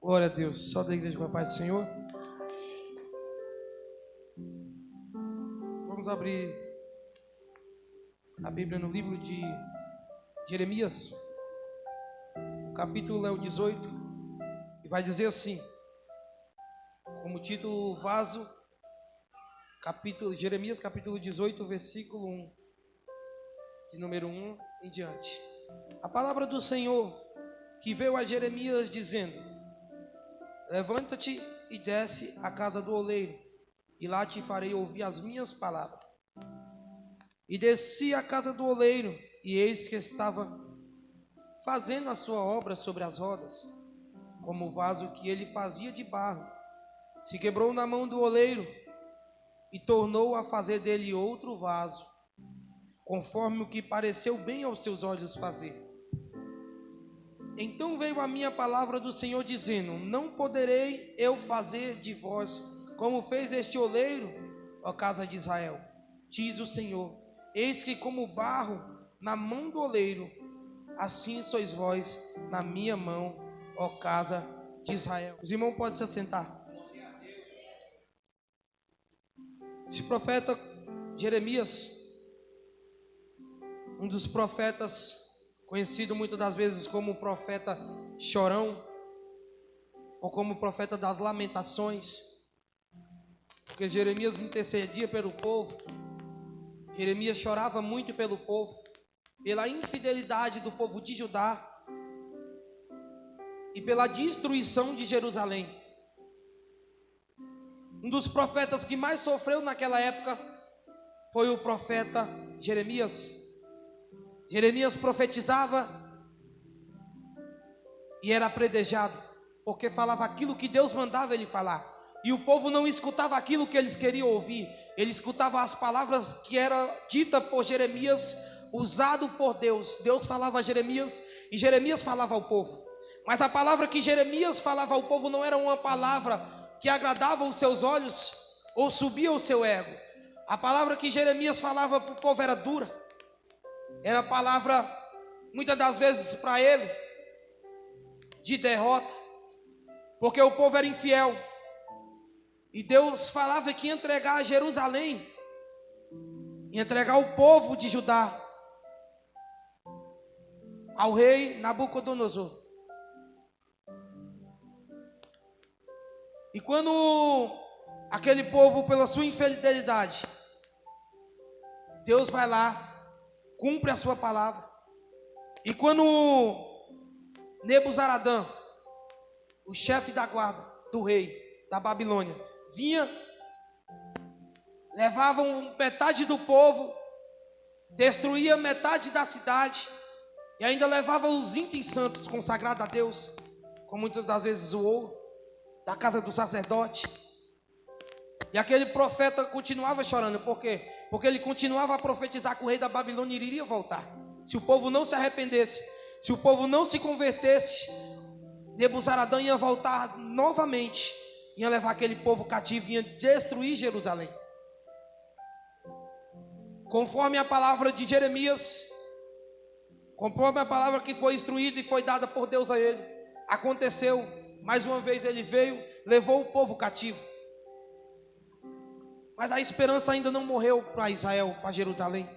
Glória a Deus. Só da igreja com a paz do Senhor. Vamos abrir a Bíblia no livro de Jeremias. O capítulo é o 18. E vai dizer assim, como título vaso, Jeremias capítulo 18, versículo 1, de número 1 em diante. A palavra do Senhor que veio a Jeremias dizendo: levanta-te e desce à casa do oleiro, e lá te farei ouvir as minhas palavras. E desci à casa do oleiro, e eis que estava fazendo a sua obra sobre as rodas, como o vaso que ele fazia de barro. Se quebrou na mão do oleiro, e tornou a fazer dele outro vaso, conforme o que pareceu bem aos seus olhos fazer. Então veio a minha palavra do Senhor dizendo: não poderei eu fazer de vós como fez este oleiro, ó casa de Israel, diz o Senhor. Eis que como barro na mão do oleiro, assim sois vós na minha mão, ó casa de Israel. Os irmãos podem se assentar. Esse profeta Jeremias, um dos profetas conhecido muitas das vezes como o profeta chorão, ou como o profeta das lamentações, porque Jeremias intercedia pelo povo. Jeremias chorava muito pelo povo, pela infidelidade do povo de Judá e pela destruição de Jerusalém. Um dos profetas que mais sofreu naquela época foi o profeta Jeremias. Jeremias profetizava e era apredejado, porque falava aquilo que Deus mandava ele falar. E o povo não escutava aquilo que eles queriam ouvir. Ele escutava as palavras que eram ditas por Jeremias, usado por Deus. Deus falava a Jeremias e Jeremias falava ao povo. Mas a palavra que Jeremias falava ao povo não era uma palavra que agradava os seus olhos ou subia o seu ego. A palavra que Jeremias falava para o povo era dura. Era a palavra, muitas das vezes para ele, de derrota, porque o povo era infiel. E Deus falava que ia entregar Jerusalém, ia entregar o povo de Judá ao rei Nabucodonosor. E quando aquele povo, pela sua infidelidade, Deus vai lá, cumpre a sua palavra. E quando Nebuzaradã, o chefe da guarda do rei da Babilônia, vinha, levavam metade do povo, destruía metade da cidade, e ainda levava os itens santos consagrados a Deus, como muitas das vezes o ouro da casa do sacerdote. E aquele profeta continuava chorando. Por quê? Porque ele continuava a profetizar que o rei da Babilônia iria voltar. Se o povo não se arrependesse, se o povo não se convertesse, Nebuzaradã ia voltar novamente, ia levar aquele povo cativo, ia destruir Jerusalém. Conforme a palavra de Jeremias, conforme a palavra que foi instruída e foi dada por Deus a ele, aconteceu. Mais uma vez ele veio, levou o povo cativo. Mas a esperança ainda não morreu para Israel, para Jerusalém.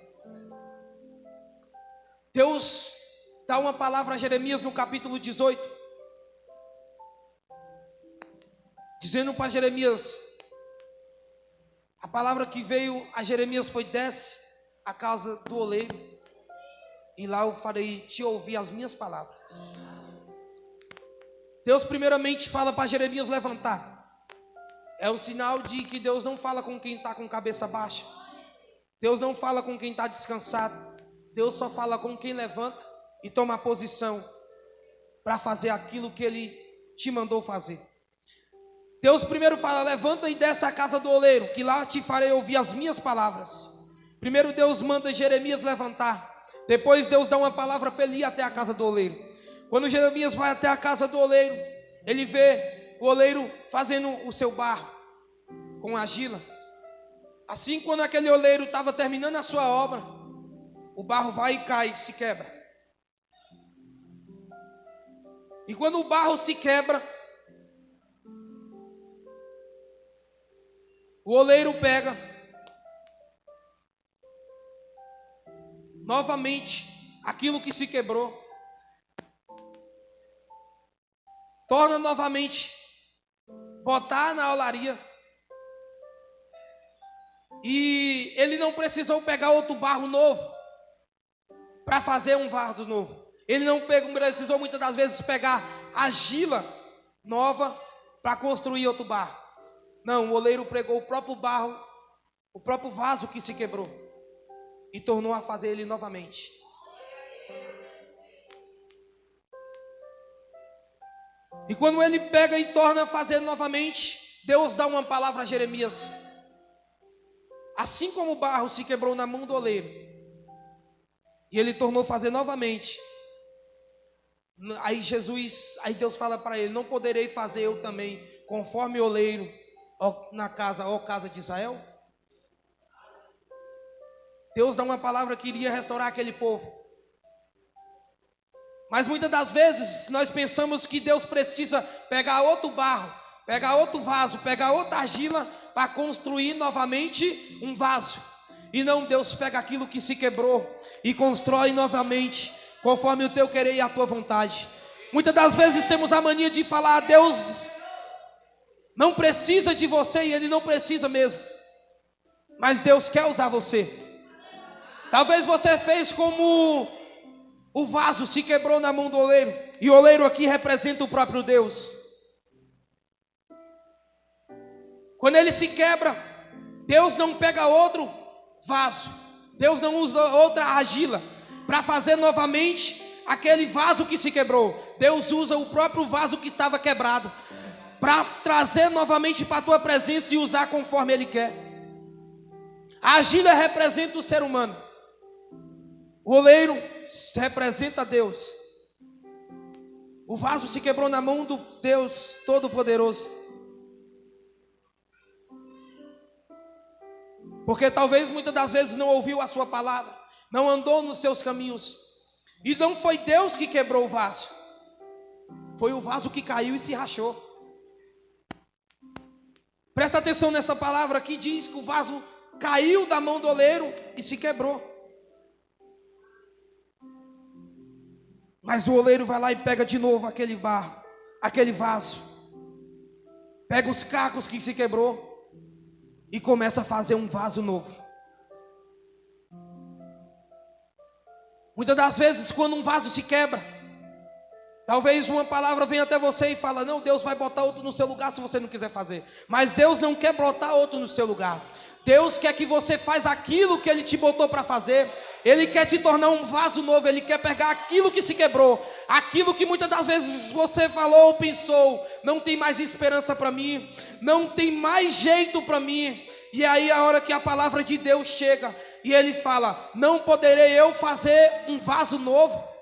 Deus dá uma palavra a Jeremias no capítulo 18, dizendo para Jeremias, a palavra que veio a Jeremias foi: desce à casa do oleiro, e lá eu farei te ouvir as minhas palavras. Deus primeiramente fala para Jeremias levantar. É um sinal de que Deus não fala com quem está com cabeça baixa. Deus não fala com quem está descansado. Deus só fala com quem levanta e toma a posição para fazer aquilo que Ele te mandou fazer. Deus primeiro fala: levanta e desce à casa do oleiro, que lá te farei ouvir as minhas palavras. Primeiro Deus manda Jeremias levantar. Depois Deus dá uma palavra para ele ir até a casa do oleiro. Quando Jeremias vai até a casa do oleiro, ele vê o oleiro fazendo o seu barro com argila. Assim, quando aquele oleiro estava terminando a sua obra, o barro vai e cai, se quebra. E quando o barro se quebra, O oleiro pega novamente aquilo que se quebrou, torna novamente botar na olaria, e ele não precisou pegar outro barro novo para fazer um vaso novo. Ele não precisou muitas das vezes pegar argila nova para construir outro barro. Não, o oleiro pegou o próprio barro, o próprio vaso que se quebrou, e tornou a fazer ele novamente. E quando ele pega e torna a fazer novamente, Deus dá uma palavra a Jeremias. Assim como o barro se quebrou na mão do oleiro, e ele tornou a fazer novamente, aí Deus fala para ele: não poderei fazer eu também, conforme o oleiro, na casa, ó casa de Israel? Deus dá uma palavra que iria restaurar aquele povo. Mas muitas das vezes nós pensamos que Deus precisa pegar outro barro, pegar outro vaso, pegar outra argila para construir novamente um vaso. E não, Deus pega aquilo que se quebrou e constrói novamente, conforme o teu querer e a tua vontade. Muitas das vezes temos a mania de falar: Deus não precisa de você, e Ele não precisa mesmo. Mas Deus quer usar você. Talvez você fez como o vaso se quebrou na mão do oleiro, e o oleiro aqui representa o próprio Deus. Quando ele se quebra, Deus não pega outro vaso, Deus não usa outra argila para fazer novamente aquele vaso que se quebrou. Deus usa o próprio vaso que estava quebrado para trazer novamente para a tua presença e usar conforme Ele quer. A argila representa o ser humano, o oleiro representa Deus. O vaso se quebrou na mão do Deus Todo-Poderoso. Porque talvez muitas das vezes não ouviu a sua palavra, não andou nos seus caminhos. E não foi Deus que quebrou o vaso, foi o vaso que caiu e se rachou. Presta atenção nesta palavra aqui, diz que o vaso caiu da mão do oleiro e se quebrou. Mas o oleiro vai lá e pega de novo aquele barro, aquele vaso, pega os cacos que se quebrou e começa a fazer um vaso novo. Muitas das vezes, quando um vaso se quebra, talvez uma palavra venha até você e fala: não, Deus vai botar outro no seu lugar se você não quiser fazer. Mas Deus não quer botar outro no seu lugar. Deus quer que você faça aquilo que Ele te botou para fazer. Ele quer te tornar um vaso novo. Ele quer pegar aquilo que se quebrou, aquilo que muitas das vezes você falou ou pensou: não tem mais esperança para mim, não tem mais jeito para mim. E aí a hora que a palavra de Deus chega e Ele fala: não poderei eu fazer um vaso novo?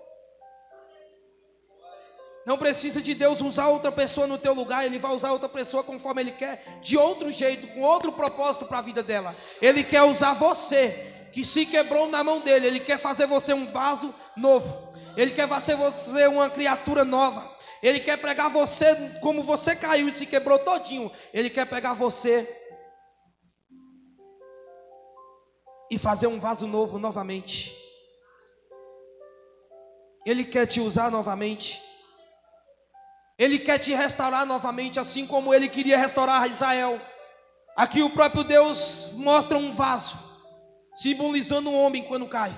Não precisa de Deus usar outra pessoa no teu lugar. Ele vai usar outra pessoa conforme Ele quer, de outro jeito, com outro propósito para a vida dela. Ele quer usar você, que se quebrou na mão dele. Ele quer fazer você um vaso novo. Ele quer fazer você uma criatura nova. Ele quer pegar você, como você caiu e se quebrou todinho. Ele quer pegar você e fazer um vaso novo novamente. Ele quer te usar novamente. Ele quer te restaurar novamente, assim como Ele queria restaurar Israel. Aqui o próprio Deus mostra um vaso, simbolizando um homem quando cai.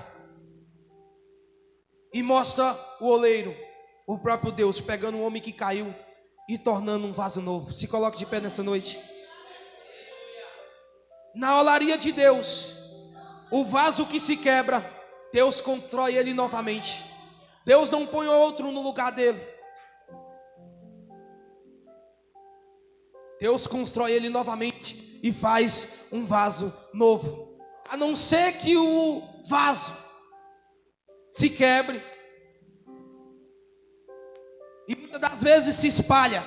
E mostra o oleiro, o próprio Deus, pegando um homem que caiu e tornando um vaso novo. Se coloque de pé nessa noite. Na olaria de Deus, o vaso que se quebra, Deus constrói ele novamente. Deus não põe outro no lugar dele. Deus constrói ele novamente e faz um vaso novo. A não ser que o vaso se quebre e muitas das vezes se espalha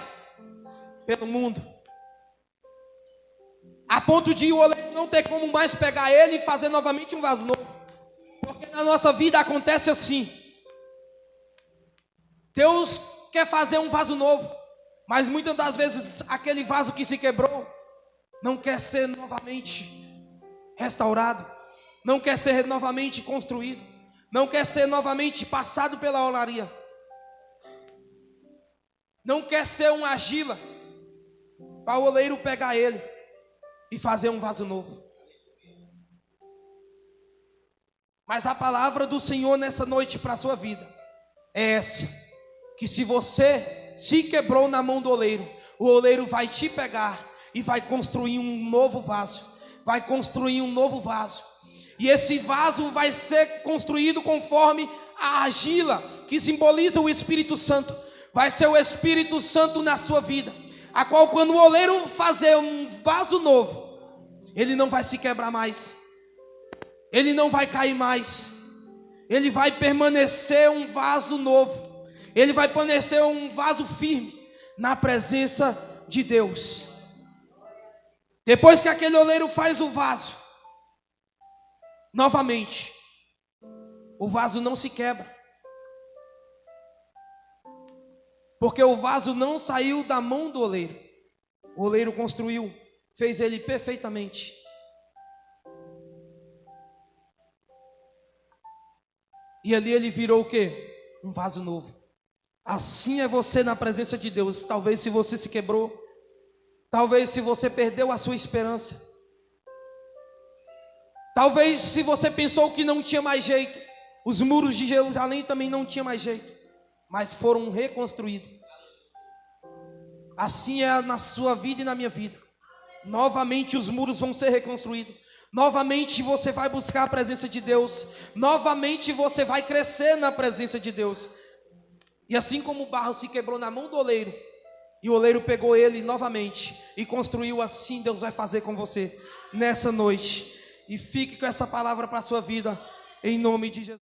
pelo mundo, a ponto de o oleiro não ter como mais pegar ele e fazer novamente um vaso novo. Porque na nossa vida acontece assim. Deus quer fazer um vaso novo, mas muitas das vezes aquele vaso que se quebrou não quer ser novamente restaurado, não quer ser novamente construído, não quer ser novamente passado pela olaria, não quer ser uma argila para o oleiro pegar ele e fazer um vaso novo. Mas a palavra do Senhor nessa noite para a sua vida é essa: que se você se quebrou na mão do oleiro, o oleiro vai te pegar e vai construir um novo vaso, vai construir um novo vaso, e esse vaso vai ser construído conforme a argila, que simboliza o Espírito Santo. Vai ser o Espírito Santo na sua vida, a qual, quando o oleiro fazer um vaso novo, ele não vai se quebrar mais, ele não vai cair mais, ele vai permanecer um vaso novo, ele vai permanecer um vaso firme na presença de Deus. Depois que aquele oleiro faz o vaso, novamente, o vaso não se quebra, porque o vaso não saiu da mão do oleiro. O oleiro construiu, fez ele perfeitamente. E ali ele virou o quê? Um vaso novo. Assim é você na presença de Deus. Talvez se você se quebrou, talvez se você perdeu a sua esperança, talvez se você pensou que não tinha mais jeito, os muros de Jerusalém também não tinham mais jeito, mas foram reconstruídos. Assim é na sua vida e na minha vida. Novamente os muros vão ser reconstruídos. Novamente você vai buscar a presença de Deus. Novamente você vai crescer na presença de Deus. E assim como o barro se quebrou na mão do oleiro, e o oleiro pegou ele novamente e construiu, assim Deus vai fazer com você nessa noite. E fique com essa palavra para a sua vida, em nome de Jesus.